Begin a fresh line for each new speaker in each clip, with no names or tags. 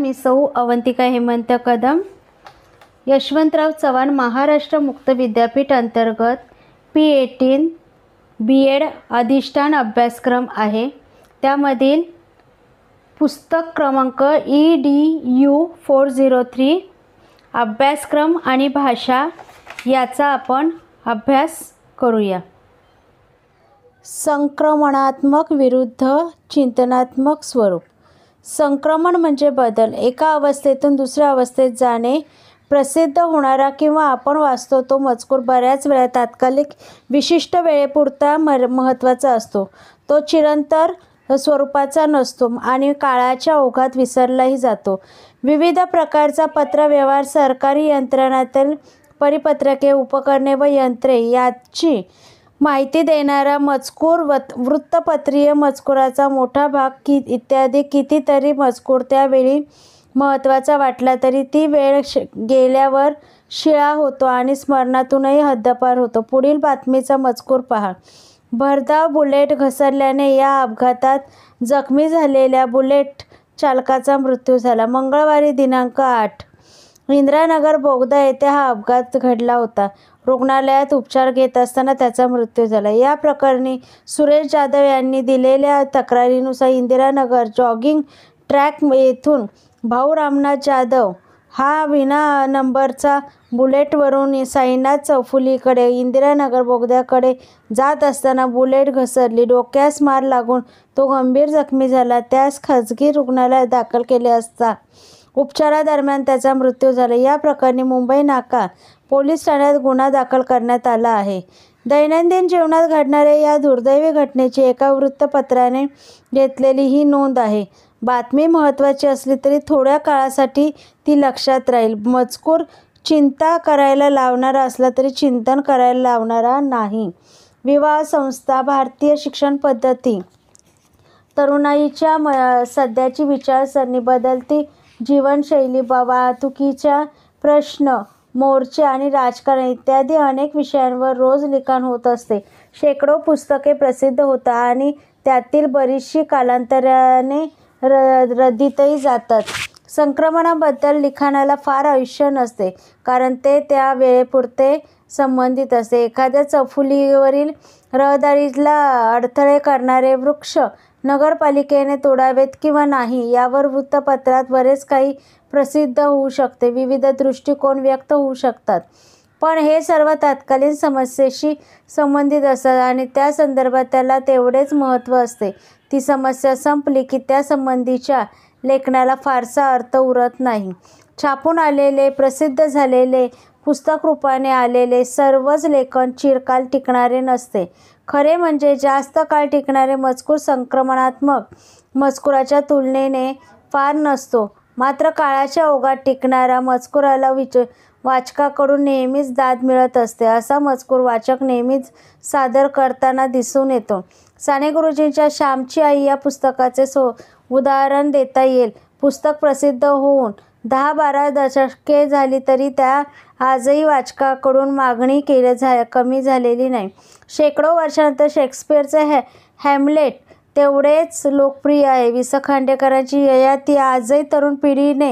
मी सौ अवंतिका हेमंत कदम, यशवंतराव चव्हाण महाराष्ट्र मुक्त विद्यापीठ अंतर्गत P18 B.एड अधिष्ठान अभ्यासक्रम आहे. त्यामधील पुस्तक क्रमांक EDU 403 अभ्यासक्रम आणि भाषा याचा आपण अभ्यास करूया. संक्रमणात्मक विरुद्ध चिंतनात्मक स्वरूप. संक्रमण म्हणजे बदल, एका अवस्थेतून दुसऱ्या अवस्थेत जाणे. प्रसिद्ध होणारा किंवा आपण वाचतो तो मजकूर बऱ्याच वेळा तात्कालिक विशिष्ट वेळेपुरता महत्त्वाचा असतो. तो चिरंतर स्वरूपाचा नसतो आणि काळाच्या ओघात विसरलाही जातो. विविध प्रकारचा पत्रव्यवहार, सरकारी यंत्रणातील परिपत्रके, उपकरणे व यंत्रे याची माहिती देणारा मजकूर, वृत्तपत्रीय मजकुराचा मोठा भाग इत्यादी कितीतरी मजकूर त्यावेळी महत्त्वाचा वाटला तरी ती वेळ गेल्यावर शिळा होतो आणि स्मरणातूनही हद्दपार होतो. पुढील बातमीचा मजकूर पहा. भरधाव बुलेट घसरल्याने या अपघातात जखमी झालेल्या बुलेट चालकाचा मृत्यू झाला. मंगळवारी दिनांक 8 इंदिरानगर बोगदा येथे हा अपघात घडला होता. रुग्णालयात उपचार घेत असताना त्याचा मृत्यू झाला. या प्रकरणी सुरेश जाधव यांनी दिलेल्या तक्रारीनुसार इंदिरानगर जॉगिंग ट्रॅक येथून भाऊ रामनाथ जाधव हा विना नंबरचा बुलेटवरून साईनाथ चौफुलीकडे इंदिरानगर बोगद्याकडे जात असताना बुलेट घसरली. डोक्यास मार लागून तो गंभीर जखमी झाला. त्यास खाजगी रुग्णालयात दाखल केले असता उपचारादरम्यान त्याचा मृत्यू झाला. या प्रकरणी मुंबई नाका पोलीस ठाण्यात गुन्हा दाखल करण्यात आला आहे. दैनंदिन जीवनात घडणाऱ्या या दुर्दैवी घटनेची एका वृत्तपत्राने घेतलेली ही नोंद आहे. बातमी महत्त्वाची असली तरी थोड्या काळासाठी ती लक्षात राहील. मजकूर चिंता करायला लावणारा असला तरी चिंतन करायला लावणारा नाही. विवाह संस्था, भारतीय शिक्षण पद्धती, तरुणाईच्या सध्याची विचारसरणी, बदलती जीवनशैली, वाहतुकीच्या प्रश्न, मोर्चे आणि राजकारण इत्यादी अनेक विषयांवर रोज लिखाण होत असते. शेकडो पुस्तके प्रसिद्ध होतात आणि त्यातील बरीचशी कालांतराने रद्दीतही जातात. संक्रमणाबद्दल लिखाणाला फार आयुष्य नसते, कारण ते त्या वेळेपुरते संबंधित असते. एखाद्या चौफुलीवरील रहदारीला अडथळे करणारे वृक्ष नगरपालिकेने तोडावेत किंवा नाही यावर वृत्तपत्रात बरेच काही प्रसिद्ध होऊ शकते. विविध दृष्टिकोन व्यक्त होऊ शकतात, पण हे सर्व तत्कालीन समस्येशी संबंधित असतात आणि त्या संदर्भात त्याला तेवढेच महत्त्व असते. ती समस्या संपली की त्या संबंधीच्या लेखनाला फारसा अर्थ उरत नाही. छापून आलेले, प्रसिद्ध झालेले, पुस्तक रूपाने आलेले सर्वच लेखन चिरकाल टिकणारे नसते. खरे म्हणजे जास्त काळ टिकणारे मजकूर संक्रमणात्मक मजकुराच्या तुलनेने फार नसतो. मात्र काळाच्या ओघात टिकणारा मजकुराला वाचकाकडून नेहमीच दाद मिळत असते. असा मजकूर वाचक नेहमीच सादर करताना दिसून येतो. साने गुरुजींच्या श्यामची आई या पुस्तकाचे उदाहरण देता येईल. पुस्तक प्रसिद्ध होऊन 10-12 दशके झाली तरी त्या आजही वाचकाकडून मागणी कमी झालेली नाही. शेकडो वर्षानंतर शेक्सपिअरचे हॅम्लेट तेवढेच लोकप्रिय आहे. वि. स. खांडेकरांची ययाती आजही तरुण पिढीने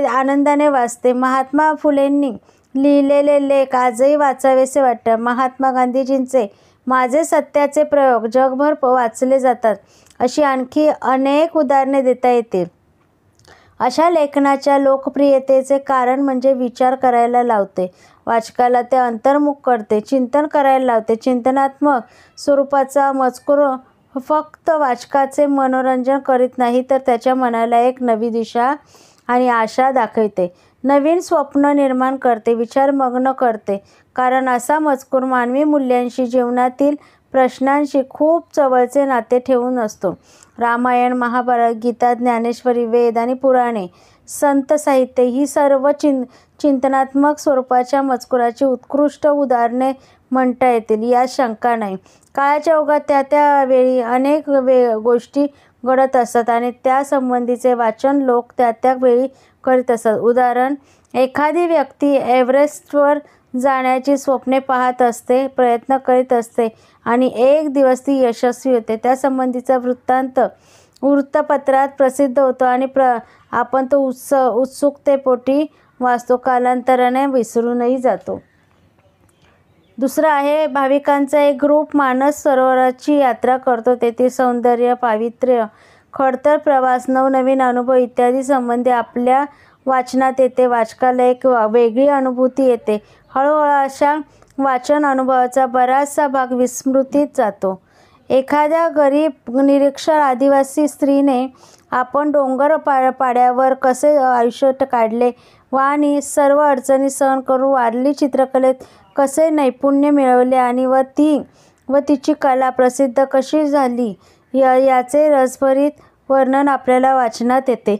आनंदाने वाचते. महात्मा फुलेंनी लिहिलेले लेख आजही वाचावेसे वाटतात. महात्मा गांधीजींचे माझे सत्याचे प्रयोग जगभर वाचले जातात. अशी आणखी अनेक उदाहरणे देता येतील. अशा लेखनाच्या लोकप्रियतेचे कारण म्हणजे विचार करायला लावते. वाचकाला ते अंतर्मुख करते, चिंतन करायला लावते. चिंतनात्मक स्वरूपाचा मजकूर फक्त वाचकाचे मनोरंजन करीत नाही तर त्याच्या मनाला एक नवी दिशा आणि आशा दाखवते, नवीन स्वप्न निर्माण करते, विचारमग्न करते. कारण असा मजकूर मानवी मूल्यांशी, जीवनातील प्रश्नांशी खूप जवळचे नाते ठेवून असतो. रामायण, महाभारत, गीता, ज्ञानेश्वरी, वेद आणि पुराणे, संत साहित्य ही सर्व चिंतनात्मक स्वरूपाच्या मजकुराची उत्कृष्ट उदाहरणे म्हणता येतील यात शंका नाही. काळाच्या ओघात त्या वेळी अनेक गोष्टी घडत असतात आणि त्या संबंधीचे वाचन लोक त्या वेळी करीत असतात. उदाहरण, एखादी व्यक्ती एव्हरेस्टवर जाण्याची स्वप्ने पाहत असते, प्रयत्न करीत असते आणि एक दिवस ती यशस्वी होते. त्यासंबंधीचा वृत्तांत वृत्तपत्रात प्रसिद्ध होतो आणि आपण तो उत्सुकतेपोटी वाचतो, कालांतराने विसरूनही जातो. दुसरं आहे, भाविकांचा एक ग्रुप मानस सरोवराची यात्रा करतो. तेथील सौंदर्य, पावित्र्य, खडतर प्रवास, नवनवीन अनुभव इत्यादी संबंधी आपल्या वाचनात येते. वाचकाला एक वेगळी अनुभूती येते. हळूहळू अशा वाचन अनुभवाचा बराचसा भाग विस्मृतीत जातो. एखाद्या गरीब निरक्षर आदिवासी स्त्रीने आपण डोंगर पाड्यावर कसे आयुष्य काढले आणि सर्व अडचणी सहन करून वारली चित्रकलेत कसे नैपुण्य मिळवले आणि व तिची कला प्रसिद्ध कशी झाली याचे रसभरीत वर्णन आपल्याला वाचनात येते.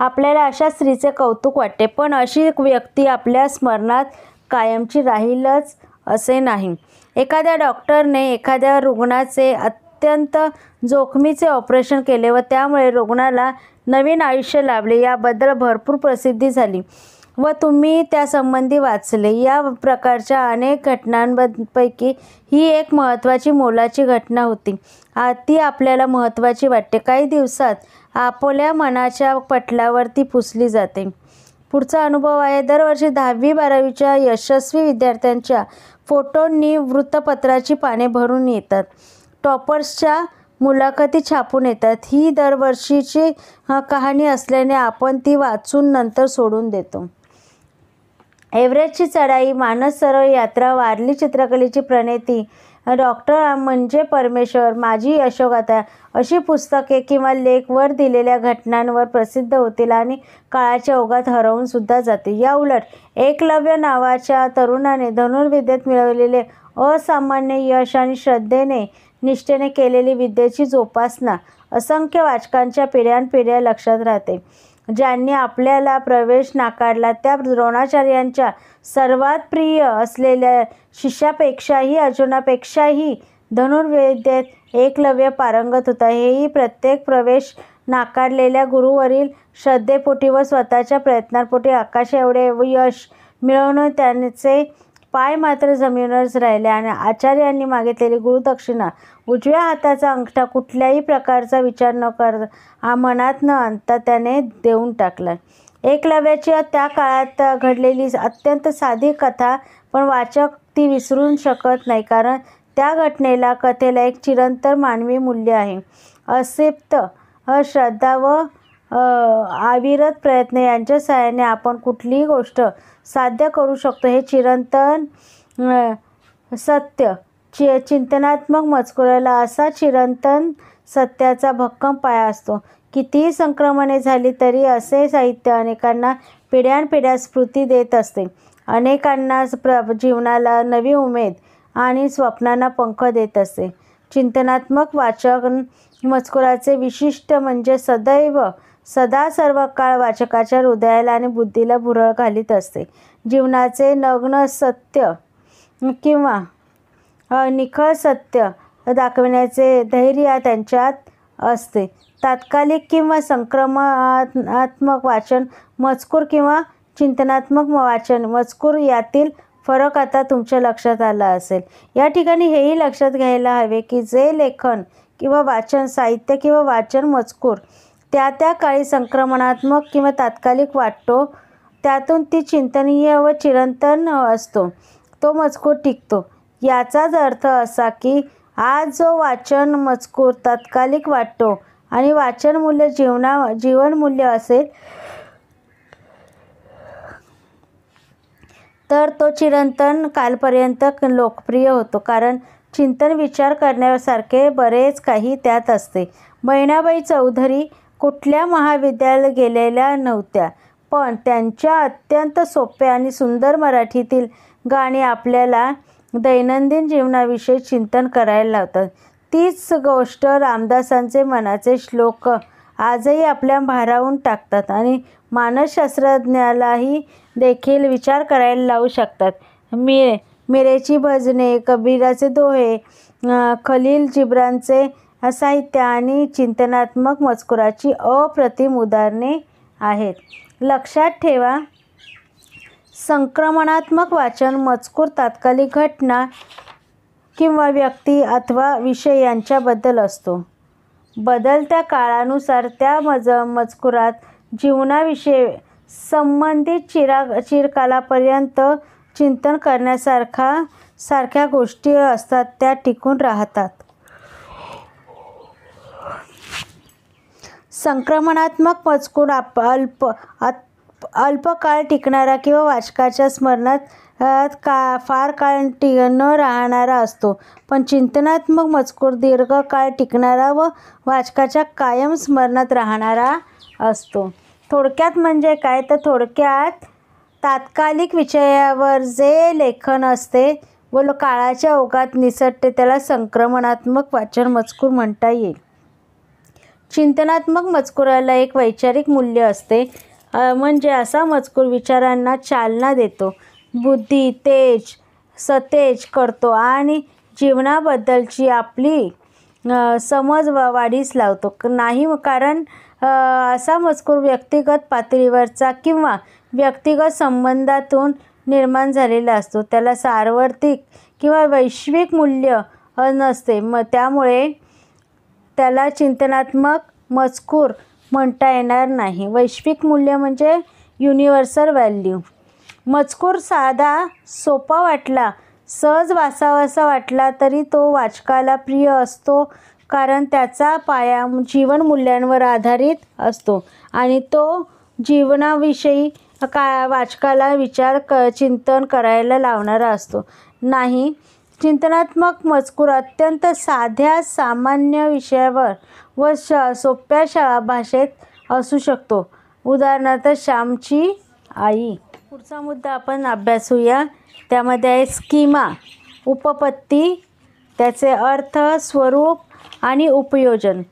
आपल्याला अशा स्त्रीचे कौतुक वाटते, पण अशी व्यक्ती आपल्या स्मरणात कायमची राहीलच असे नाही. एखाद्या डॉक्टरने एखाद्या रुग्णाचे अत्यंत जोखमीचे ऑपरेशन केले व त्यामुळे रुग्णाला नवीन आयुष्य लाभले याबद्दल भरपूर प्रसिद्धी झाली व तुम्ही त्यासंबंधी वाचले. या प्रकारच्या अनेक घटनांपैकी ही एक महत्त्वाची मोलाची घटना होती. ती आपल्याला महत्त्वाची वाटते. काही दिवसात आपल्या मनाच्या पटलावर ती पुसली जाते. पुढचा अनुभव आहे, दरवर्षी 10वी-12वीच्या यशस्वी विद्यार्थ्यांच्या फोटोंनी वृत्तपत्राची पाने भरून येतात. टॉपर्सच्या मुलाखती छापून येतात. ही दरवर्षीची कहाणी असल्याने आपण ती वाचून नंतर सोडून देतो. एव्हरेस्टची चढाई, मानस सरोवर यात्रा, वारली चित्रकलेची प्रणेती, डॉक्टर म्हणजे परमेश्वर, माझी यशोगाथा अशी पुस्तके किंवा लेख वर दिलेल्या घटनांवर प्रसिद्ध होतील आणि काळाच्या ओघात हरवून सुद्धा जातील. या उलट एकलव्य नावाच्या तरुणाने धनुर्विद्येत मिळवलेले असामान्य यश आणि श्रद्धेने निष्ठेने केलेली विद्येची जोपासना असंख्य वाचकांच्या पिढ्यानपिढ्या लक्षात राहते. ज्यांनी आपल्याला प्रवेश नाकारला त्या द्रोणाचार्यांच्या सर्वात प्रिय असलेल्या शिष्यापेक्षाही अर्जुनापेक्षाही धनुर्विद्येत एकलव्य पारंगत होता. हेही प्रत्येक प्रवेश नाकारलेल्या गुरुवरील श्रद्धेपोटी व स्वतःच्या प्रयत्नांपोटी. आकाश एवढे यश मिळवून त्यांचे पाय मात्र जमिनीवरच राहिले आणि आचार्यांनी मागितलेली गुरुदक्षिणा, उजव्या हाताचा अंगठा कुठल्याही प्रकारचा विचार न करता मनात न आणता त्याने देऊन टाकला. एकलव्याची त्या काळात घडलेली अत्यंत साधी कथा, पण वाचक ती विसरू शकत नाही, कारण त्या घटनेला, कथेला एक चिरंतन मानवी मूल्य आहे. असिप्त श्रद्धा व अविरत प्रयत्न यांच्या सहाय्याने आपण कुठलीही गोष्ट साध्य करू शकतो. हे चिरंतन सत्य चिंतनात्मक मजकुराला असा चिरंतन सत्याचा भक्कम पाया असतो. कितीही संक्रमणे झाली तरी असे साहित्य अनेकांना पिढ्यानपिढ्या स्फूर्ती देत असते. अनेकांना जीवनाला नवी उमेद आणि स्वप्नांना पंख देत असते. चिंतनात्मक वाचन मजकुराचे विशिष्ट म्हणजे सदा सर्व काळ वाचकाच्या हृदयाला आणि बुद्धीला भुरळ घालीत असते. जीवनाचे नग्न सत्य किंवा निखळ सत्य दाखविण्याचे धैर्य त्यांच्यात असते. तात्कालिक किंवा संक्रमणात्मक वाचन मजकूर किंवा चिंतनात्मक वाचन मजकूर यातील फरक आता तुमच्या लक्षात आला असेल. या ठिकाणी हेही लक्षात घ्यायला हवे की जे लेखन किंवा वाचन साहित्य किंवा वाचन मजकूर त्या काळी संक्रमणात्मक किंवा तात्कालिक वाटतो, त्यातून ती चिंतनीय व चिरंतन असतो, तो मजकूर टिकतो. याचाच अर्थ असा की आज जो वाचन मजकूर तात्कालिक वाटतो आणि वाचन मूल्य जीवनमूल्य असेल तर तो चिरंतन कालपर्यंत लोकप्रिय होतो, कारण चिंतन विचार करण्यासारखे बरेच काही त्यात असते. बहिणाबाई चौधरी कुठल्या महाविद्यालयात गेलेल्या नव्हत्या, पण त्यांच्या अत्यंत सोप्या आणि सुंदर मराठीतील गाणी आपल्याला दैनंदिन जीवनाविषयी चिंतन करायला लावतात. तीच गोष्ट रामदासांचे मनाचे श्लोक आजही आपल्या भारावून टाकतात आणि मानसशास्त्रज्ञालाही देखील विचार करायला लावू शकतात. मीरेची भजने, कबीराचे दोहे, खलील जिब्रानचे साहित्य आणि चिंतनात्मक मजकुराची अप्रतिम उदाहरणे आहेत. लक्षात ठेवा, संक्रमणात्मक वाचन मजकूर तात्कालिक घटना किंवा व्यक्ती अथवा विषय यांच्याबद्दल असतो. बदलत्या काळानुसार त्या मजकुरात जीवनाविषयी संबंधित चिरकालापर्यंत चिंतन करण्यासारख्या गोष्टी असतात त्या टिकून राहतात. संक्रमणात्मक मजकूर अल्पकाळ टिकणारा किंवा वाचकाच्या स्मरणात फार काळ न राहणारा असतो. पण चिंतनात्मक मजकूर दीर्घकाळ टिकणारा व वाचकाच्या कायम स्मरणात राहणारा असतो. थोडक्यात म्हणजे काय तर थोडक्यात तात्कालिक विषयावर जे लेखन असते व काळाच्या ओघात निसटते त्याला संक्रमणात्मक वाचन मजकूर म्हणता येईल. चिंतनात्मक मजकुराला एक वैचारिक मूल्य असते. म्हणजे असा मजकूर विचारांना चालना देतो, बुद्धी सतेज करतो आणि जीवनाबद्दलची आपली समज वाढीस लावतो. नाही कारण असा मजकूर व्यक्तिगत पातळीवरचा किंवा व्यक्तिगत संबंधातून निर्माण झालेला असतो. त्याला सार्वत्रिक किंवा वैश्विक मूल्य नसते. त्यामुळे त्याला चिंतनात्मक मजकूर म्हणता येणार नाही. वैश्विक मूल्य म्हणजे युनिव्हर्सल व्हॅल्यू. मजकूर साधा सोपा वाटला, सहज वाचावासा वाटला तरी तो वाचकाला प्रिय असतो, कारण त्याचा पाया जीवनमूल्यांवर आधारित असतो आणि तो जीवनाविषयी वाचकाला चिंतन करायला लावणारा असतो. नाही, चिंतनात्मक मजकूर अत्यंत साध्या सामान्य विषयावर व सोप्या भाषेत असू शकतो. उदाहरणार्थ श्यामची आई. पुढचा मुद्दा आपण अभ्यासूया. त्यामध्ये आहे स्कीमा, उपपत्ती, त्याचे अर्थ, स्वरूप आणि उपयोजन.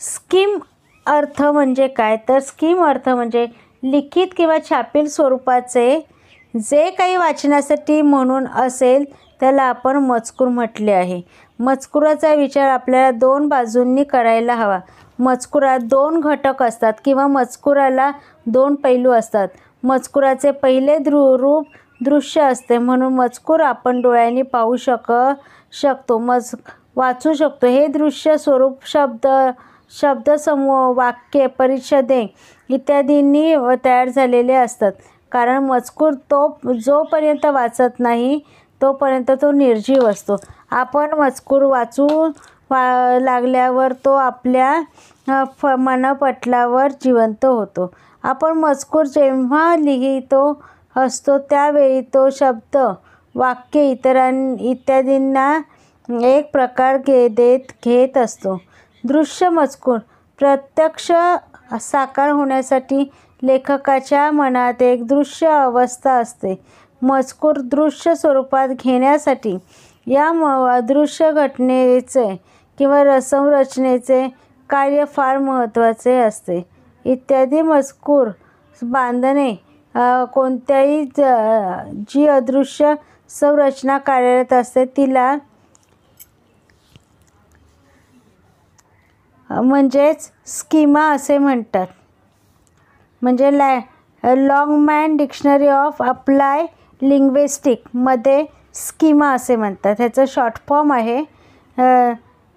स्कीम अर्थ म्हणजे काय तर स्कीम अर्थ म्हणजे लिखित किंवा छापील स्वरूपाचे जे काही वाचनासाठी म्हणून असेल त्याला आपण मजकूर म्हटले आहे. मजकुराचा विचार आपल्याला दोन बाजूंनी करायला हवा. मजकुरात दोन घटक असतात किंवा मजकुराला दोन पैलू असतात. मजकुराचे पहिले रूप दृश्य असते, म्हणून मजकूर आपण डोळ्यांनी पाहू शकतो, वाचू शकतो. हे दृश्य स्वरूप शब्दसमूह, वाक्ये, परिच्छेदे इत्यादींनी तयार झालेले असतात. कारण मजकूर जोपर्यंत वाचत नाही तोपर्यंत तो निर्जीव असतो. आपण मजकूर वाचू लागल्यावर तो आपल्या मनपटलावर जिवंत होतो. आपण मजकूर जेव्हा लिहितो असतो त्यावेळी तो शब्द, वाक्ये इत्यादींना एक प्रकार घेत असतो. दृश्य मजकूर प्रत्यक्ष साकार होण्यासाठी लेखकाच्या मनात एक दृश्य अवस्था असते. मजकूर दृश्य स्वरूपात घेण्यासाठी या अदृश्य घटनेचे किंवा संरचनेचे कार्य फार महत्त्वाचे असते. इत्यादी मजकूर बांधणे कोणत्याही जी अदृश्य संरचना कार्यरत असते तिला म्हणजेच स्कीमा असे म्हणतात. म्हणजे लॉंगमॅन डिक्शनरी ऑफ अप्लाय लिंग्विस्टिक मध्ये स्कीमा असे म्हणतात. ह्याचं शॉर्ट फॉर्म आहे.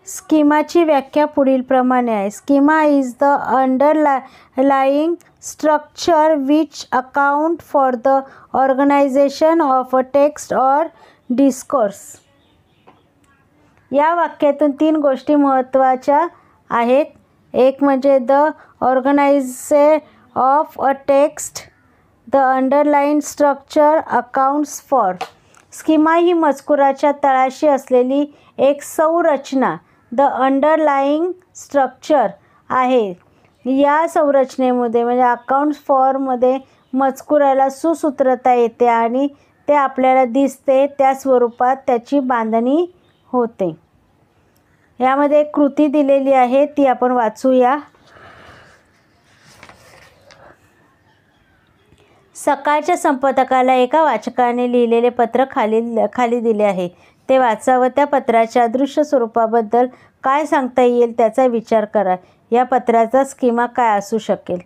स्कीमाची व्याख्या पुढीलप्रमाणे आहे. Schema is the underlying structure which account for the organization of a text or discourse. या वाक्यातून तीन गोष्टी महत्त्वाच्या आहेत. एक म्हणजे the organization of a text, the underlying structure accounts for. Schema ही मजकुराच्या तळाशी असलेली एक संरचना, द अंडरलाइंग स्ट्रक्चर आहे. या संरचनेमध्ये म्हणजे अकाउंट्स फॉरमध्ये मजकुराला सुसूत्रता येते आणि ते आपल्याला दिसते त्या स्वरूपात त्याची बांधणी होते. यामध्ये एक कृती दिलेली आहे ती आपण वाचूया. सकाळच्या संपादकाला एका वाचकाने लिहिलेले पत्र खाली दिले आहे. ते वाचा व त्या पत्राच्या दृश्य स्वरूपाबद्दल काय सांगता येईल त्याचा विचार करा. या पत्राचा स्कीमा काय असू शकेल.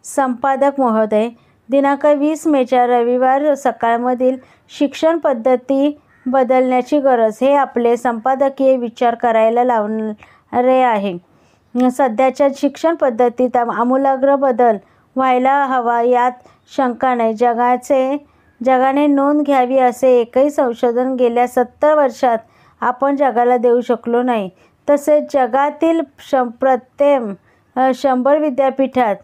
संपादक महोदय, दिनांक 20 मेच्या रविवार सकाळमधील शिक्षण पद्धती बदलण्याची गरज हे आपले संपादकीय विचार करायला लावणारे आहे. सध्याच्या शिक्षण पद्धतीत आमूलाग्र बदल व्हायला हवा यात शंका नाही. जगाने नोंद घ्यावी असे एकही संशोधन गेल्या 70 वर्षात आपण जगाला देऊ शकलो नाही. तसेच जगातील प्रत्येक 100 विद्यापीठात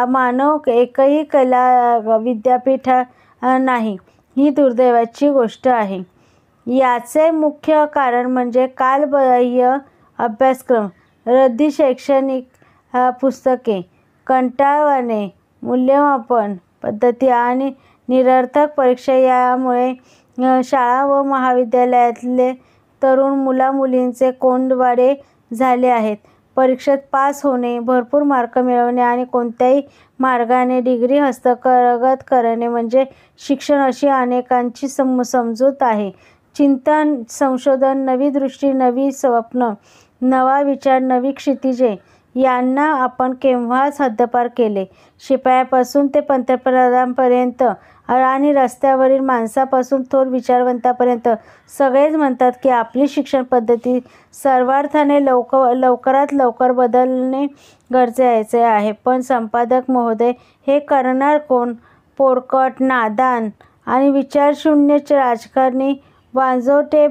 मानव एकही कला विद्यापीठ नाही. ही दुर्दैवाची गोष्ट आहे. याचे मुख्य कारण म्हणजे कालबाह्य अभ्यासक्रम, रद्दी शैक्षणिक पुस्तके, कंटाळवाणे मूल्यमापन पद्धती आणि निरर्थक परीक्षा. यामुळे शाळा व महाविद्यालयातले तरुण मुलामुलींचे कोंडवाडे झाले आहेत. परीक्षेत पास होणे, भरपूर मार्क मिळवणे आणि कोणत्याही मार्गाने डिग्री हस्तगत करणे म्हणजे शिक्षण अशी अनेकांची समजूत आहे. चिंतन, संशोधन, नवी दृष्टी, नवी स्वप्न, नवा विचार, नवी क्षितिजे यांना आपण केव्हाच हद्दपार केले. शिपायापासून ते पंतप्रधानांपर्यंत आणि रस्त्यावरील माणसापासून थोर विचारवंतापर्यंत सगळेच म्हणतात की आपली शिक्षण पद्धती सर्वार्थाने लवकरात लवकर बदलणे गरजेचे आहे. पण संपादक महोदय, हे करणार कोण? पोरकट, नादान आणि विचारशून्य राजकारणी, वांजोटे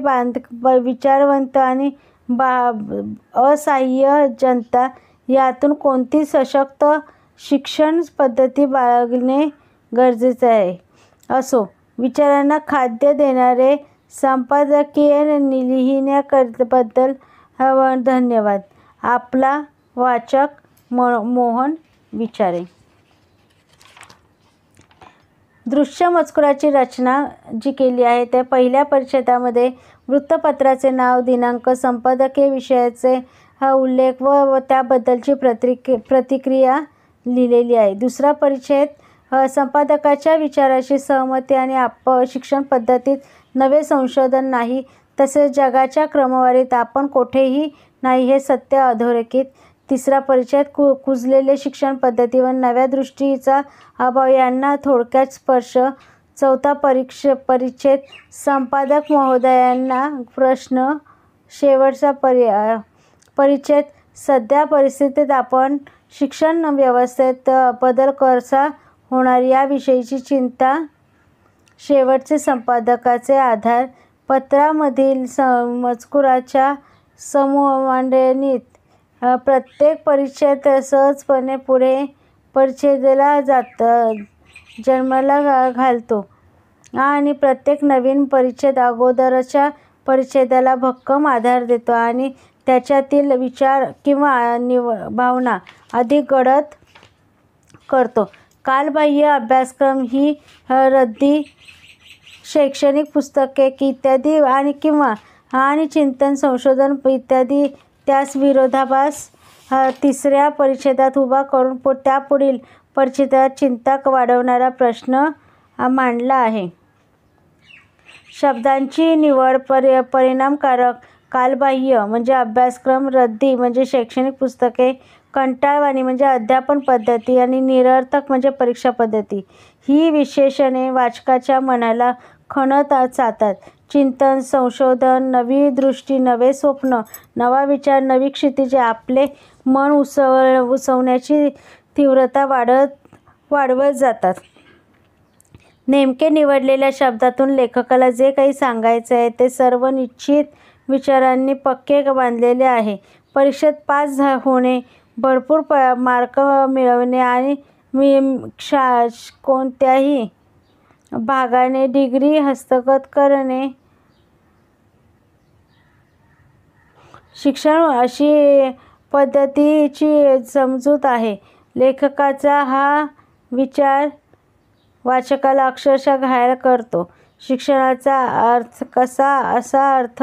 विचारवंत आणि असहाय्य जनता यातून कोणती सशक्त शिक्षण पद्धती बाळगणे गरजेचे आहे? असो, विचारांना खाद्य देणारे संपादकीय लिहिण्याबद्दल धन्यवाद. आपला वाचक मोहन विचारे. दृश्य मजकुराची रचना जी केली आहे त्या पहिल्या परिच्छेदामध्ये वृत्तपत्राचे नाव, दिनांक, संपादकीय विषयाचे उल्लेख व त्याबद्दलची प्रतिक्रिया लिहिलेली आहे. दुसरा परिच्छेद संपादकाच्या विचाराशी सहमती आणि शिक्षण पद्धतीत नवे संशोधन नाही, तसेच जगाच्या क्रमवारीत आपण कोठेही नाही हे सत्य अधोरेखित. तिसरा परिच्छेद कुजलेले शिक्षण पद्धती व नव्या दृष्टीचा अभाव यांना थोडक्यात स्पर्श. चौथा परिच्छेद संपादक महोदयांना प्रश्न. शेवटचा परिच्छेद सध्या परिस्थितीत आपण शिक्षण व्यवस्थेत बदल कसा होणार याविषयीची चिंता. शेवटचे संपादकाचे आधार. पत्रामधील मजकुराच्या समूहमांडणीत प्रत्येक परिच्छेद सहजपणे पुढे परिच्छेदाला जन्माला घालतो आणि प्रत्येक नवीन परिच्छेद अगोदरच्या परिच्छेदाला भक्कम आधार देतो आणि त्याच्यातील विचार किंवा भावना अधिक गडद करतो. कालबाह्य अभ्यासक्रम ही रद्दी शैक्षणिक पुस्तके इत्यादी आणि चिंतन, संशोधन इत्यादी त्यास विरोधाभास तिसऱ्या परिच्छेदात उभा करून त्यापुढील परिच्छेदात चिंता वाढवणारा प्रश्न मांडला आहे. शब्दांची निवड. परिणामकारक. कालबाह्य म्हणजे अभ्यासक्रम, रद्दी म्हणजे शैक्षणिक पुस्तके, कंटाळवाणी म्हणजे अध्यापन पद्धती आणि निरर्थक म्हणजे परीक्षा पद्धती. ही विशेषणे वाचकाच्या मनाला खणत जातात. चिंतन, संशोधन, नवी दृष्टी, नवे स्वप्न, नवा विचार, नवी क्षितिजे आपले मन उसवण्याची तीव्रता वाढवत जातात. नेमके निवडलेल्या शब्दातून लेखकाला जे काही सांगायचे आहे ते सर्व निश्चित विचारांनी पक्के बांधलेले आहे. परीक्षेत पास होणे, भरपूर मार्क मिळवणे आणि कोणत्याही भागाने डिग्री हस्तगत करणे, शिक्षण अशी पद्धतीची समजूत आहे. लेखकाचा हा विचार वाचकाला अक्षरशः घायल करतो. शिक्षणाचा अर्थ कसा, असा अर्थ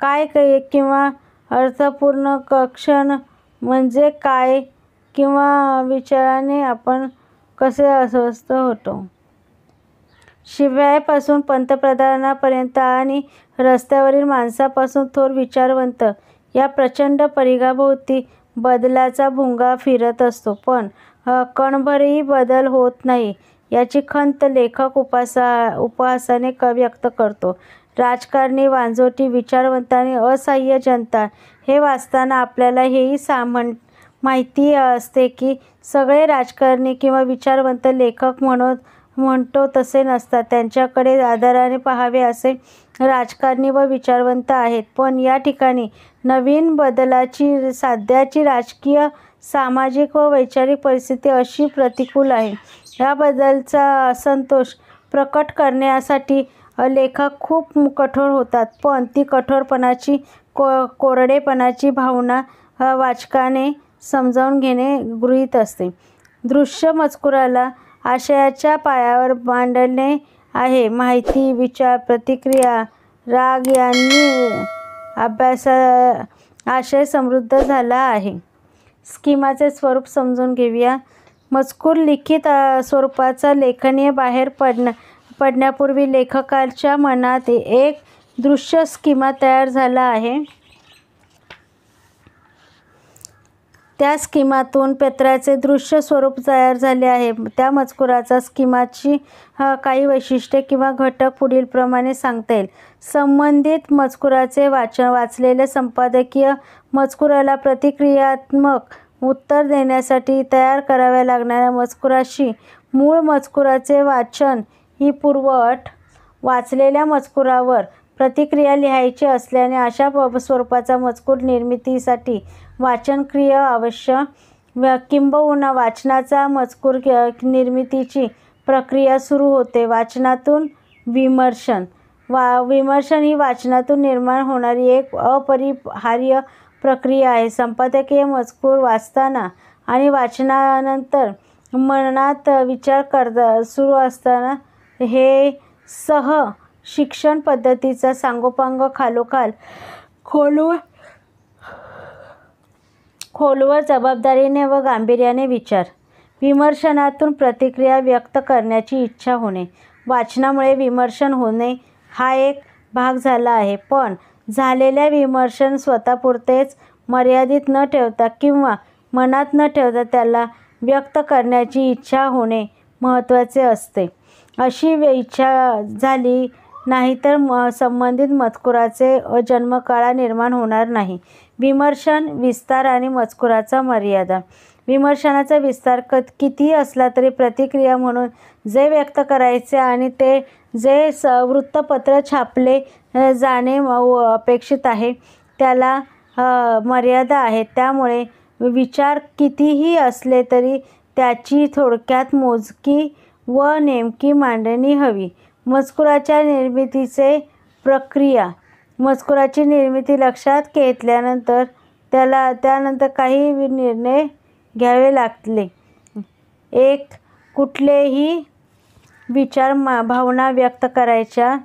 काय किंवा अर्थपूर्ण क्षण म्हणजे काय किंवा विचाराने आपण कसे अस्वस्थ होतो. शिपायापासून पंतप्रधानापर्यंत आणि रस्त्यावरील माणसापासून थोर विचारवंत या प्रचंड परिघाभोवती बदलाचा भुंगा फिरत असतो, पण कणभरही बदल होत नाही याची खंत लेखक उपहासाने व्यक्त करतो. राजकारणी, वांजोटी, विचारवंत आणि असहाय्य जनता. हे वाचताना आपल्याला हेही माहिती असते की सगळे राजकारणी किंवा विचारवंत लेखक म्हणतो तसे नसतात. त्यांच्याकडे आदराने पाहावे असे राजकारणी व विचारवंत आहेत. पण या ठिकाणी नवीन बदलाची सध्याची राजकीय, सामाजिक व वैचारिक परिस्थिती अशी प्रतिकूल आहे. या बदलचा असंतोष प्रकट करण्यासाठी लेखक खूप कठोर होतात. पण ती कठोरपणाची, कोरडेपणाची भावना वाचकाने समजावून घेणे गृहीत असते. दृश्य मजकुराला आशयाच्या पायावर मांडणे आहे. माहिती, विचार, प्रतिक्रिया, राग यांनी आशय समृद्ध झाला आहे. स्कीमाचे स्वरूप समजून घेऊया. मजकूर लिखित स्वरूपाचा लेखनीय बाहेर पडण्यापूर्वी लेखकाच्या मनात एक दृश्य स्कीमा तयार झाला आहे. त्या स्कीमातून पत्राचे दृश्य स्वरूप तयार झाले आहे. त्या मजकुराचा स्कीमाची काही वैशिष्ट्ये किंवा घटक पुढीलप्रमाणे सांगता येईल. संबंधित मजकुराचे वाचन. वाचलेल्या संपादकीय मजकुराला प्रतिक्रियात्मक उत्तर देण्यासाठी तयार कराव्या लागणाऱ्या मजकुराशी मूळ मजकुराचे वाचन ही पूर्वअट. वाचलेल्या मजकुरावर प्रतिक्रिया लिहायची असल्याने अशा स्वरूपाचा मजकूर निर्मितीसाठी वाचनक्रिया आवश्यक. किंबहुना वाचनाचा मजकूर निर्मितीची प्रक्रिया सुरू होते. वाचनातून विमर्शन. विमर्शन ही वाचनातून निर्माण होणारी एक अपरिहार्य प्रक्रिया आहे. संपादकीय मजकूर वाचताना आणि वाचनानंतर मनात विचार सुरू असताना हे शिक्षण पद्धतीचा सांगोपांग खालोखाल खोलवर जबाबदारीने व गांभीर्याने विचार. विमर्शनातून प्रतिक्रिया व्यक्त करण्याची इच्छा होणे. वाचनामुळे विमर्शन होणे हा एक भाग झाला आहे. पण झालेल्या विमर्शन स्वतःपुरतेच मर्यादित न ठेवता किंवा मनात न ठेवता त्याला व्यक्त करण्याची इच्छा होणे महत्त्वाचे असते. अशी इच्छा झाली नाही तर संबंधित मजकुराचे जन्मकाळा निर्माण होणार नाही. विमर्शन, विस्तार आणि मजकुराचा मर्यादा. विमर्शनाचा विस्तार कितीही असला तरी प्रतिक्रिया म्हणून जे व्यक्त करायचे आणि ते जे वृत्तपत्र छापले जाणे अपेक्षित आहे त्याला मर्यादा आहे. त्यामुळे विचार कितीही असले तरी त्याची थोडक्यात, मोजकी व नेमकी मांडणी हवी. मजकुराच्या निर्मितीचे प्रक्रिया. मजकुराची निर्मिती लक्षात घेतल्यानंतर त्यानंतर काही निर्णय घ्यावे लागले. 1. कुठले विचार भावना व्यक्त करायच्या.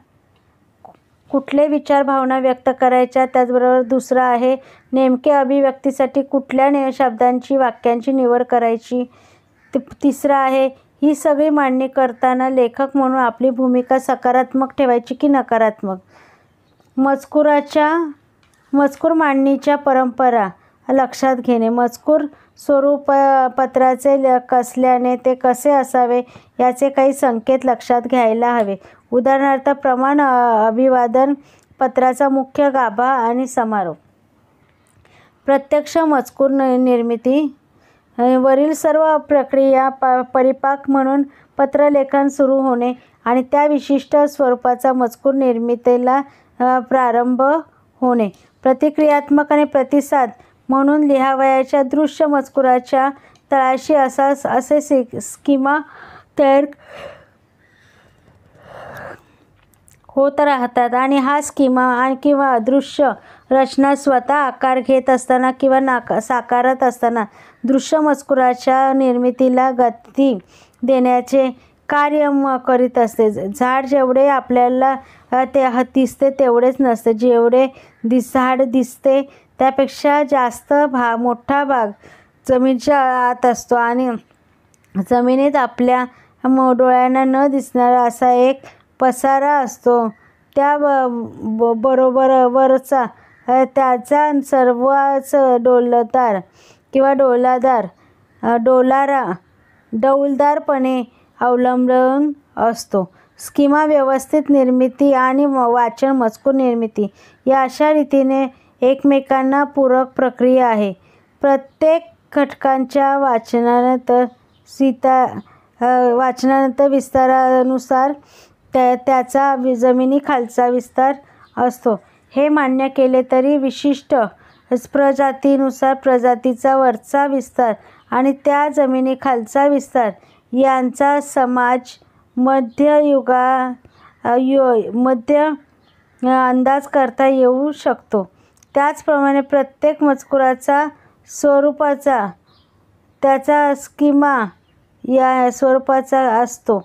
त्याचबरोबर दुसरा आहे नेमके अभिव्यक्तीसाठी कुठल्या शब्दांची, वाक्यांची निवड करायची. तिसरा आहे ही सगळी मांडणी करताना लेखक म्हणून आपली भूमिका सकारात्मक ठेवायची की नकारात्मक. मजकूर मांडणीच्या परंपरा लक्षात घेणे. मजकूर स्वरूप पत्राचे असल्याने ते कसे असावे याचे काही संकेत लक्षात घ्यायला हवे. उदाहरणार्थ प्रमाण अभिवादन, पत्राचा मुख्य गाभा आणि समारोप. प्रत्यक्ष मजकूर निर्मिती. वरील सर्व प्रक्रिया परिपाक म्हणून पत्रलेखन सुरू होणे आणि त्या विशिष्ट स्वरूपाचा मजकूर निर्मितीला प्रारंभ होणे. प्रतिक्रियात्मक आणि प्रतिसाद म्हणून लिहावयाच्या दृश्य मजकुराच्या तळाशी असे स्कीमा तयार होत राहतात आणि हा स्कीमा किंवा दृश्य रचना स्वतः आकार घेत असताना किंवा साकारत असताना दृश्य मजकुराच्या निर्मितीला गती देण्याचे कार्य करीत असते. झाड जेवढे आपल्याला दिसते तेवढेच नसते. जेवढे झाड दिसते त्यापेक्षा जास्त मोठा भाग जमिनीच्या आत असतो आणि जमिनीत आपल्या डोळ्यांना न दिसणारा असा एक पसारा असतो. त्या बरोबरचा त्याचा सर्वच डौलदारपणे अवलंबून असतो. स्कीमा व्यवस्थित निर्मिती आणि वाचन मजकूर निर्मिती या अशा रीतीने एकमेकांना पूरक प्रक्रिया आहे. प्रत्येक घटकांच्या वाचनानंतर विस्तारानुसार त्याचा जमिनीखालचा विस्तार असतो. हे मान्य केले तरी विशिष्ट प्रजातीनुसार प्रजातीचा वरचा विस्तार आणि त्या जमिनीखालचा विस्तार यांचा समाज मध्ये अंदाज करता येऊ शकतो. त्याचप्रमाणे प्रत्येक मजकुराचा स्वरूपाचा त्याचा स्कीमा या स्वरूपाचा असतो.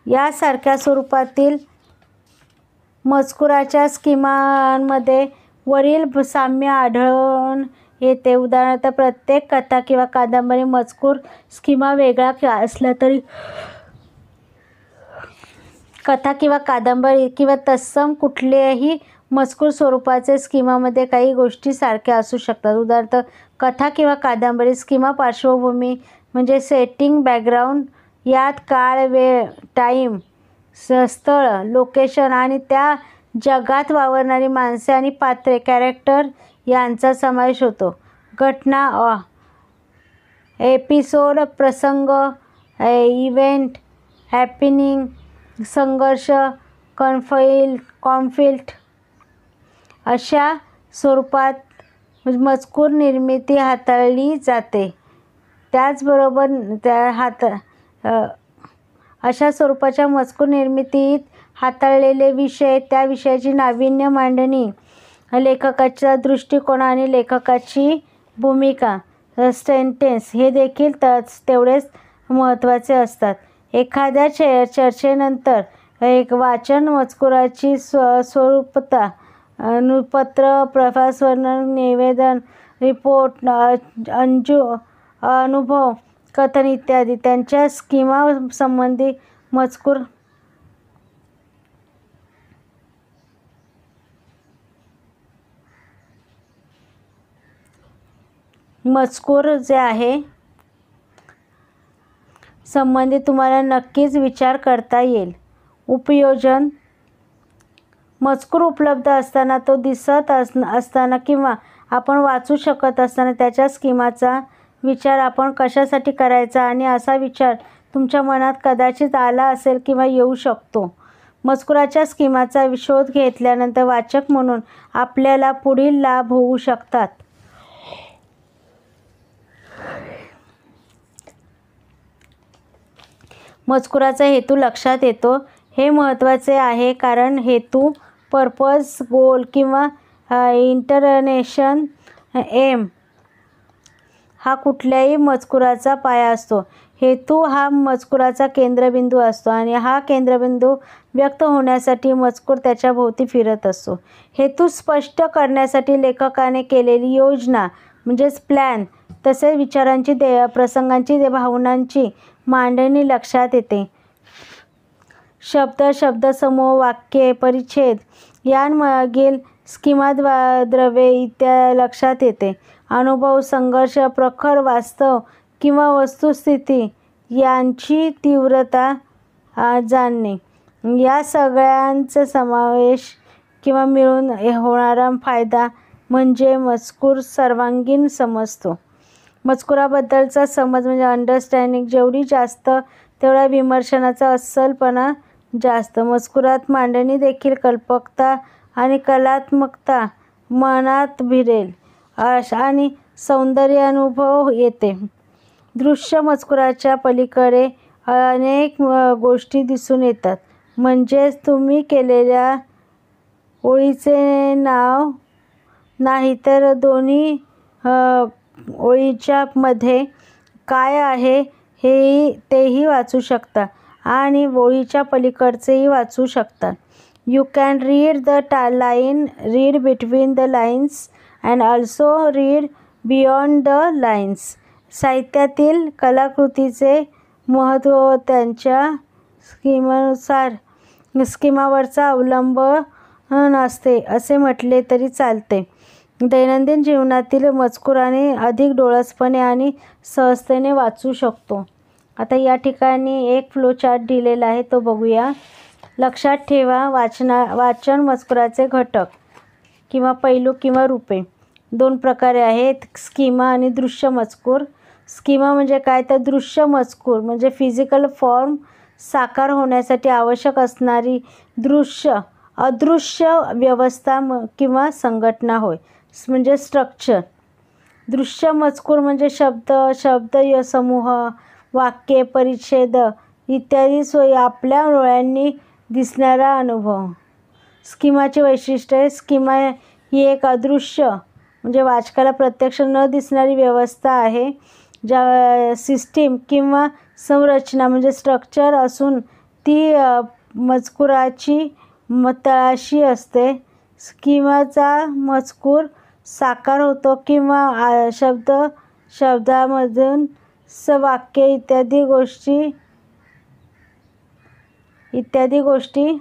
यासारख्या स्वरूपातील मजकुराच्या स्कीमांमध्ये वरील साम्य आढळून येते. उदाहरणार्थ, प्रत्येक कथा किंवा कादंबरी मजकूर स्कीमा वेगळा असला तरी कथा किंवा कादंबरी किंवा तत्सम कुठल्याही मजकूर स्वरूपाचे स्कीमामध्ये काही गोष्टी सारख्या असू शकतात. उदाहरणार्थ, कथा किंवा कादंबरी स्कीमा पार्श्वभूमी म्हणजे सेटिंग, बॅकग्राऊंड, यात काळ, वेळ, टाईम, स्थळ, लोकेशन आणि त्या जगात वावरणारी माणसे आणि पात्रे, कॅरेक्टर यांचा समावेश होतो. घटना, एपिसोड, प्रसंग, इव्हेंट, हॅपनिंग, संघर्ष, कॉन्फ्लिक्ट अशा स्वरूपात मजकूर निर्मिती हाताळली जाते. त्याचबरोबर अशा स्वरूपाच्या मजकूर निर्मितीत हाताळलेले विषय, त्या विषयाची नाविन्य मांडणी, लेखकाचा दृष्टिकोन आणि लेखकाची भूमिका, सेंटेन्स हे देखील तेवढेच महत्त्वाचे असतात. एखाद्या चर्चेनंतर वाचन मजकुराची स्वरूपता, पत्र, प्रवासवर्णन, निवेदन, रिपोर्ट, अनुभव कथन इत्यादी त्यांच्या स्कीमा संबंधी मजकूर जे आहे संबंधी तुम्हाला नक्कीच विचार करता येईल. उपयोजन, मजकूर उपलब्ध असताना, तो दिसत असताना किंवा आपण वाचू शकत असताना त्याच्या स्कीमाचा विचार आपण कशासाठी करायचा आणि असा विचार तुमच्या मनात कदाचित आला असेल किंवा येऊ शकतो. मजकुराच्या स्कीमाचा शोध घेतल्यानंतर वाचक म्हणून आपल्याला पुढील लाभ होऊ शकतात. मजकुराचा हेतू लक्षात येतो. हे महत्त्वाचे आहे कारण हेतू, पर्पज, गोल किंवा इंटेन्शन, एम हा कुठल्याही मजकुराचा पाया असतो. हेतू हा मजकुराचा केंद्रबिंदू असतो आणि हा केंद्रबिंदू व्यक्त होण्यासाठी मजकूर त्याच्या भोवती फिरत असतो. हेतू स्पष्ट करण्यासाठी लेखकाने केलेली योजना म्हणजेच प्लॅन, तसेच विचारांची, प्रसंगांची, भावनांची मांडणी लक्षात येते. शब्दसमूह, वाक्ये, परिच्छेद यांमागील स्कीमा, द्रव्ये इत्यादी लक्षात येते. अनुभव, संघर्ष, प्रखर वास्तव किंवा वस्तुस्थिती यांची तीव्रता जाणणे या सगळ्यांचा समावेश किंवा मिळून होणारा फायदा म्हणजे मजकूर सर्वांगीण समजतो. मजकुराबद्दलचा समज म्हणजे अंडरस्टँडिंग जेवढी जास्त तेवढा विमर्शनाचा अस्सलपणा जास्त. मजकुरात मांडणी देखील कल्पकता आणि कलात्मकता मनात भिरेल आणि सौंदर्यानुभव येते. दृश्य मजकुराच्या पलीकडे अनेक गोष्टी दिसून येतात. म्हणजेच तुम्ही केलेल्या ओळीचे नाव नाही तर दोन्ही ओळीच्या मध्ये काय आहे तेही वाचू शकता आणि ओळीच्या पलीकडचेही वाचू शकता. You can read the line, read between the lines and also read beyond the lines. साहित्यातील कलाकृतीचे महत्त्व व त्यांच्या स्कीमावरचा अवलंबन असते असे म्हटले तरी चालते. दैनंदिन जीवनातील मजकुराने अधिक डोळसपणे आणि सहजतेने वाचू शकतो. आता या ठिकाणी एक फ्लोचार्ट दिलेला आहे, तो बघूया. लक्षात ठेवा, वाचन मजकुराचे घटक किंवा पैलू किंवा रूपे 2 प्रकारे आहेत, स्कीमा आणि दृश्य मजकूर. स्कीमा म्हणजे काय, तर दृश्य मजकूर म्हणजे फिजिकल फॉर्म साकार होण्यासाठी आवश्यक असणारी अदृश्य व्यवस्था किंवा संघटना होय, म्हणजे स्ट्रक्चर. दृश्य मजकूर म्हणजे शब्द समूह, वाक्ये, परिच्छेद इत्यादी सोयी आपल्या डोळ्यांनी दिसणारा अनुभव. स्कीमाची वैशिष्ट्ये. स्कीमा ही एक अदृश्य म्हणजे वाचकाला प्रत्यक्ष न दिसणारी व्यवस्था आहे, ज्या सिस्टीम किंवा संरचना म्हणजे स्ट्रक्चर असून ती मजकुराची तळाशी असते. स्कीमाचा मजकूर साकार होतो किंवा शब्दामधून वाक्ये इत्यादी गोष्टी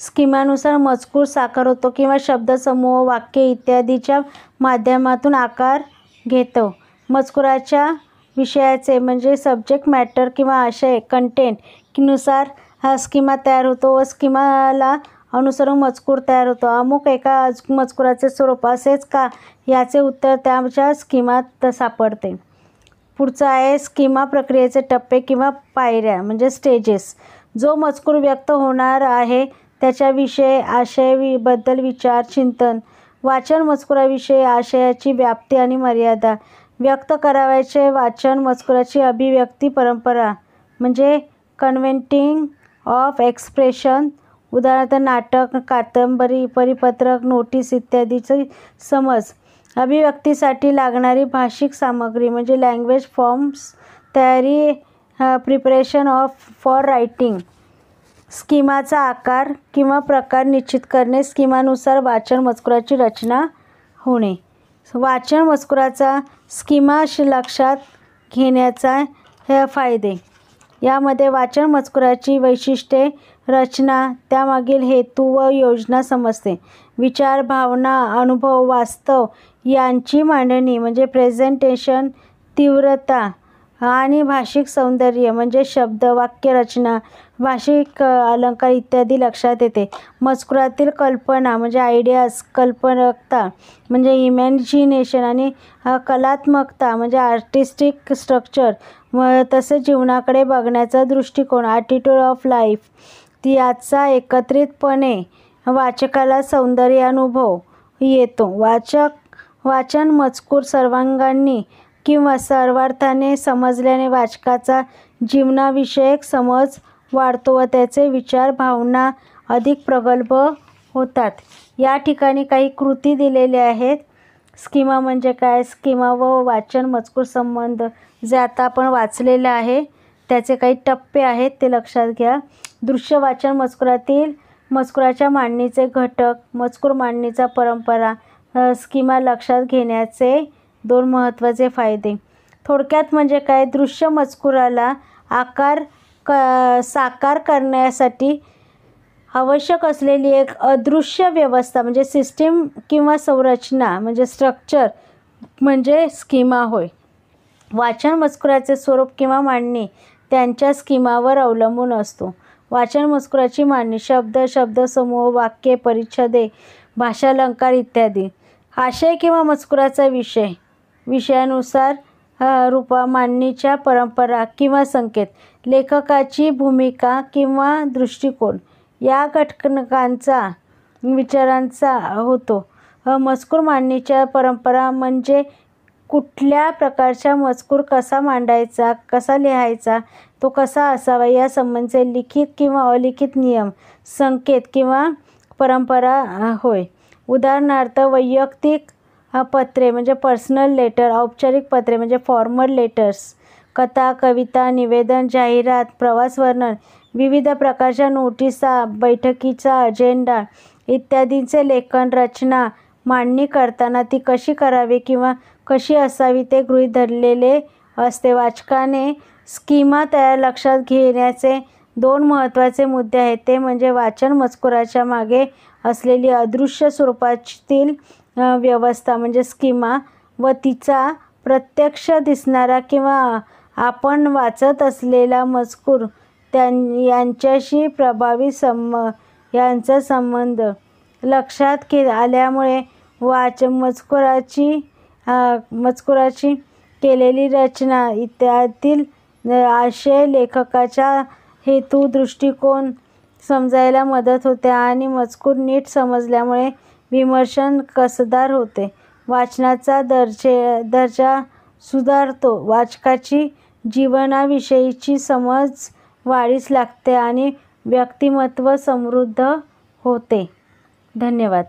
स्कीमानुसार मजकूर साकार होतो किंवा शब्दसमूह, वाक्ये इत्यादीच्या माध्यमातून आकार घेतो. मजकुराच्या विषयाचे म्हणजे सब्जेक्ट मॅटर किंवा आशय कंटेंट नुसार हा स्कीमा तयार होतो व स्कीमाला अनुसरून मजकूर तयार होतो. अमुक एका मजकुराचे स्वरूप असेच का, याचे उत्तर त्याच्या स्कीमात सापडते. पुढचं आहे स्कीमा प्रक्रियेचे टप्पे किंवा पायऱ्या म्हणजे स्टेजेस. जो मजकूर व्यक्त होणार आहे त्याच्या विषय आशयाबद्दल विचार चिंतन. वाचन मजकुराविषयी आशयाची व्याप्ती आणि मर्यादा. व्यक्त करावयाचे वाचन मजकुराची अभिव्यक्ती परंपरा म्हणजे कन्व्हेंटिंग ऑफ एक्सप्रेशन. उदाहरणार्थ नाटक, कादंबरी, परिपत्रक, नोटीस इत्यादीची समज. अभिव्यक्तीसाठी लागणारी भाषिक सामग्री म्हणजे लँग्वेज फॉर्म्स, तयारी, प्रिपरेशन फॉर रायटिंग. स्कीमाचा आकार किंवा प्रकार निश्चित करणे. स्कीमानुसार वाचन मजकुराची रचना होणे. वाचन मजकुराचा स्कीमा लक्षात घेण्याचा फायदे. यामध्ये वाचन मजकुराची वैशिष्ट्ये, रचना, त्यामागील हेतू व योजना समजते. विचार, भावना, अनुभव, वास्तव यांची मांडणी म्हणजे प्रेझेंटेशन. तीव्रता आणि भाषिक सौंदर्य म्हणजे शब्द, वाक्यरचना, भाषिक अलंकार इत्यादी लक्षात येते. मजकुरातील कल्पना म्हणजे आयडियाज, कल्पकता म्हणजे इमॅजिनेशन आणि कलात्मकता म्हणजे आर्टिस्टिक स्ट्रक्चर. तसेच जीवनाकडे बघण्याचा दृष्टिकोन, ॲटिट्यूड ऑफ लाईफ याचा एकत्रितपणे वाचकाला सौंदर्यानुभव येतो. वाचन मजकूर सर्वांगांनी किंवा सर्वार्थाने समजल्याने वाचकाचा जीवनाविषयक समज वाढतो व त्याचे विचार, भावना अधिक प्रगल्भ होतात. या ठिकाणी काही कृती दिलेल्या आहेत. स्कीमा म्हणजे काय, स्कीमा व वाचन मजकूर संबंध जे आता आपण वाचलेलं आहे त्याचे काही टप्पे आहेत ते लक्षात घ्या. दृश्य वाचन मजकुराच्या मांडणीचे घटक, मजकूर मांडणीचा परंपरा, स्कीमा लक्षात घेण्याचे 2 महत्त्वाचे फायदे. थोडक्यात म्हणजे काय, दृश्य मजकुराला साकार करण्यासाठी आवश्यक असलेली एक अदृश्य व्यवस्था म्हणजे सिस्टीम किंवा संरचना म्हणजे स्ट्रक्चर म्हणजे स्कीमा होय. वाचन मजकुराचे स्वरूप किंवा मांडणी त्यांच्या स्कीमावर अवलंबून असतो. वाचन मजकुराची मांडणी शब्दसमूह, वाक्ये, परिच्छेदे, भाषालंकार इत्यादी. आशय किंवा मजकुराचा विषयानुसार मांडणीच्या परंपरा किंवा संकेत. लेखकाची भूमिका किंवा दृष्टिकोन या घटकांचा विचारांचा होतो. मजकूर मांडणीच्या परंपरा म्हणजे कुठल्या प्रकारचा मजकूर कसा मांडायचा, कसा लिहायचा, तो कसा असावा यासंबंधीचे लिखित किंवा अलिखित नियम, संकेत किंवा परंपरा होय. उदाहरणार्थ वैयक्तिक पत्रे म्हणजे पर्सनल लेटर, औपचारिक पत्रे म्हणजे फॉर्मल लेटर्स, कथा, कविता, निवेदन, जाहिरात, प्रवास वर्णन विविध प्रकारच्या नोटिसा, बैठकीचा अजेंडा इत्यादींचे लेखन, रचना, मांडणी करताना ती कशी करावी किंवा कशी असावी ते गृहीत धरलेले असते. वाचकाने स्कीमा तयार लक्षात घेण्याचे 2 महत्त्वाचे मुद्दे आहेत. ते म्हणजे वाचन मजकुराच्या मागे असलेली अदृश्य स्वरूपातील व्यवस्था म्हणजे स्कीमा व तिचा प्रत्यक्ष दिसणारा किंवा आपण वाचत असलेला मजकूर यांच्याशी प्रभावी यांचा संबंध लक्षात आल्यामुळे मजकुराची केलेली रचना इत्यादीतील आशय, लेखकाचा हेतू, दृष्टिकोन समजायला मदत होते आणि मजकूर नीट समजल्यामुळे विमर्शन कसदार होते. वाचनाचा दर्जा सुधारतो, वाचकाची जीवनाविषयीची समज वाढीस लागते आणि व्यक्तिमत्व समृद्ध होते. धन्यवाद.